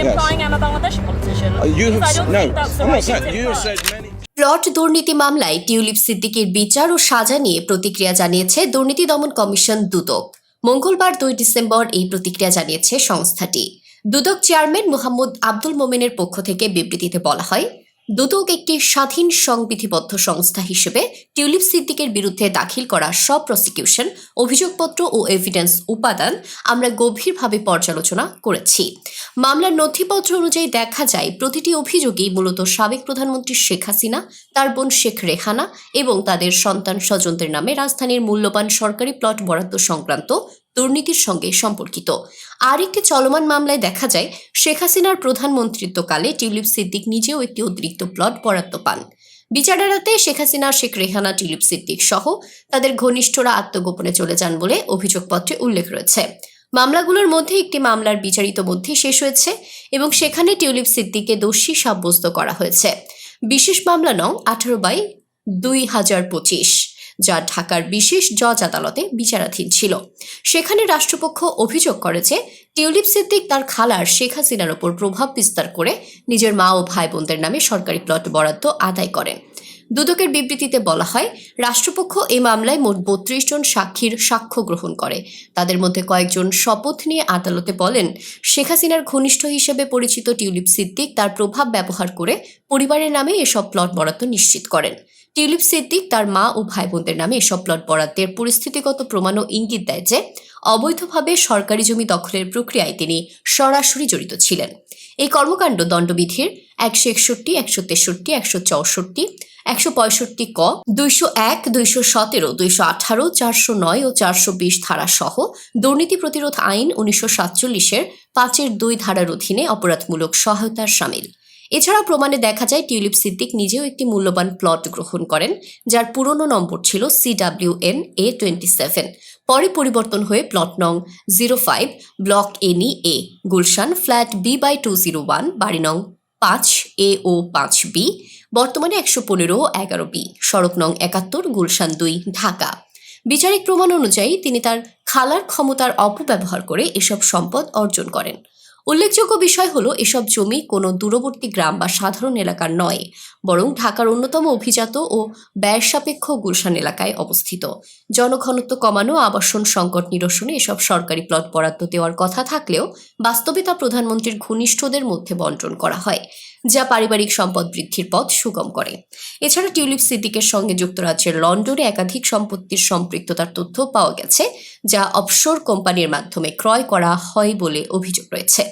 implying I'm a Bangladeshi politician. You have Because I don't no. think that's the I'm right not thing saying to you have imply. said many. Plot দুর্নীতি মামলায় tulip সিদ্দিকীর বিচার ও সাজা নিয়ে প্রতিক্রিয়া জানিয়েছে দুর্নীতি দমন কমিশন দুদক। মঙ্গলবার 2 ডিসেম্বর এই প্রতিক্রিয়া জানিয়েছে সংস্থাটি। দুদক চেয়ারম্যান মোহাম্মদ আব্দুল মোমেনের পক্ষ থেকে বিবৃতিতে বলা হয়, দুদক একটি স্বাধীন সংবিধিবদ্ধ সংস্থা হিসেবে টিউলিপ সিদ্দিকের বিরুদ্ধে দাখিল করা সব প্রসিকিউশন, অভিযোগপত্র ও এভিডেন্স উপাদান আমরা গভীরভাবে পর্যালোচনা করেছি। মামলার নথিপত্র অনুযায়ী দেখা যায় প্রতিটি অভিযোগই মূলত সাবেক প্রধানমন্ত্রী শেখ হাসিনা, তার বোন শেখ রেহানা এবং তাদের সন্তান স্বজনদের নামে রাজধানীর মূল্যবান সরকারি প্লট বরাদ্দ সংক্রান্ত দুর্নীতির সঙ্গে সম্পর্কিত। আরেকটি চলমান মামলায় দেখা যায় শেখ হাসিনার প্রধানমন্ত্রিত্বকালে টিউলিপ সিদ্দিক নিজেও একটি অতিরিক্ত প্লট বরাদ্দ পান। বিচার এড়াতে শেখ হাসিনা, শেখ রেহানা, টিউলিপ সিদ্দিক সহ তাদের ঘনিষ্ঠরা আত্মগোপনে চলে যান বলে অভিযোগপত্রে উল্লেখ রয়েছে। মামলাগুলোর মধ্যে একটি মামলার বিচারিত মধ্যে শেষ হয়েছে এবং সেখানে টিউলিপ সিদ্দিককে দোষী সাব্যস্ত করা হয়েছে। বিশেষ মামলা নং 18/2025, যা ঢাকার বিশেষ জজ আদালতে বিচারাধীন ছিল। সেখানে রাষ্ট্রপক্ষ অভিযোগ করে যে টিউলিপ সিদ্দিক তার খালার শেখ হাসিনার ওপর প্রভাব বিস্তার করে নিজের মা ও ভাই বোনদের নামে সরকারি প্লট বরাদ্দ আদায় করেন। দুদকের বিবৃতিতে বলা হয়, রাষ্ট্রপক্ষ এই মামলায় মোট 32 জন সাক্ষীর সাক্ষ্য গ্রহণ করে। তাদের মধ্যে কয়েকজন শপথ নিয়ে আদালতে বলেন, শেখ হাসিনার ঘনিষ্ঠ হিসেবে পরিচিত টিউলিপ সিদ্দিক তার প্রভাব ব্যবহার করে পরিবারের নামে এসব প্লট বরাদ্দ নিশ্চিত করেন। টিউলিপ সিদ্দিক তার মা ও ভাই বোনদের নামে এসব প্লট বরাদ্দের পরিস্থিতিগত প্রমাণ ও ইঙ্গিত দেয় যে অবৈধভাবে সরকারি জমি দখলের প্রক্রিয়ায় তিনি সরাসরি জড়িত ছিলেন। এই কর্মকাণ্ড দণ্ডবিধির 161, 163, 164, 165 ক, 201, 217, 218, 409 ও 420 ধারা সহ দুর্নীতি প্রতিরোধ আইন 1947-এর 5-2 ধারার অধীনে অপরাধমূলক সহায়তার শামিল। এছাড়া প্রমাণে দেখা যায় টিউলিপ সিদ্দিক নিজেও একটি মূল্যবান প্লট গ্রহণ করেন, যার পুরনো নম্বর ছিল CWN A27, পরে পরিবর্তন হয়ে প্লট নং 05, block NE A, Gulshan, flat B/201, বাড়ি নং 5A ও 5B, বর্তমানে 115-11B, সড়ক নং 71, গুলশান 2, ঢাকা। বিচারিক প্রমাণ অনুযায়ী তিনি তার খালার ক্ষমতার অপব্যবহার করে এসব সম্পদ অর্জন করেন। উল্লেখযোগ্য বিষয় হলো, এসব জমি কোনো দূরবর্তী গ্রাম বা সাধারণ এলাকার নয়, বরং ঢাকার অন্যতম অভিজাত ও ব্যয়সাপেক্ষ গুলশান এলাকায় অবস্থিত। জনঘনত্ব কমানো, আবাসন সংকট নিরসনে এসব সরকারি প্লট বরাদ্দ দেওয়ার কথা থাকলেও বাস্তবে তা প্রধানমন্ত্রীর ঘনিষ্ঠদের মধ্যে বণ্টন করা হয়, যা পারিবারিক সম্পদ বৃদ্ধির পথ সুগম করে। এছাড়া টিউলিপ সিদ্দিকের সঙ্গে যুক্তরাজ্যের লন্ডনে একাধিক সম্পত্তির সম্পৃক্ততার তথ্য পাওয়া গেছে, যা অফশোর কোম্পানির মাধ্যমে ক্রয় করা হয় বলে অভিযোগ রয়েছে।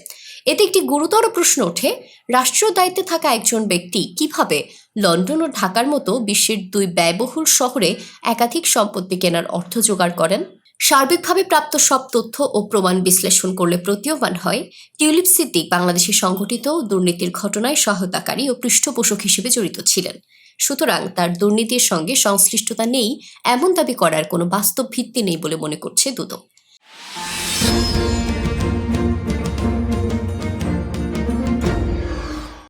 এতে একটি গুরুতর প্রশ্ন ওঠে, রাষ্ট্রীয় দায়িত্বে থাকা একজন ব্যক্তি কিভাবে লন্ডন ও ঢাকার মতো বিশ্বের 2 ব্যয়বহুল শহরে একাধিক সম্পত্তি কেনার অর্থ জোগাড় করেন? সার্বিকভাবে প্রাপ্ত সব তথ্য ও প্রমাণ বিশ্লেষণ করলে প্রতীয়মান হয়, টিউলিপ সিদ্দিক বাংলাদেশে সংঘটিত দুর্নীতির ঘটনায় সহায়তাকারী ও পৃষ্ঠপোষক হিসেবে জড়িত ছিলেন। সুতরাং তার দুর্নীতির সঙ্গে সংশ্লিষ্টতা নেই এমন দাবি করার কোনো বাস্তব ভিত্তি নেই বলে মনে করছে দুদক।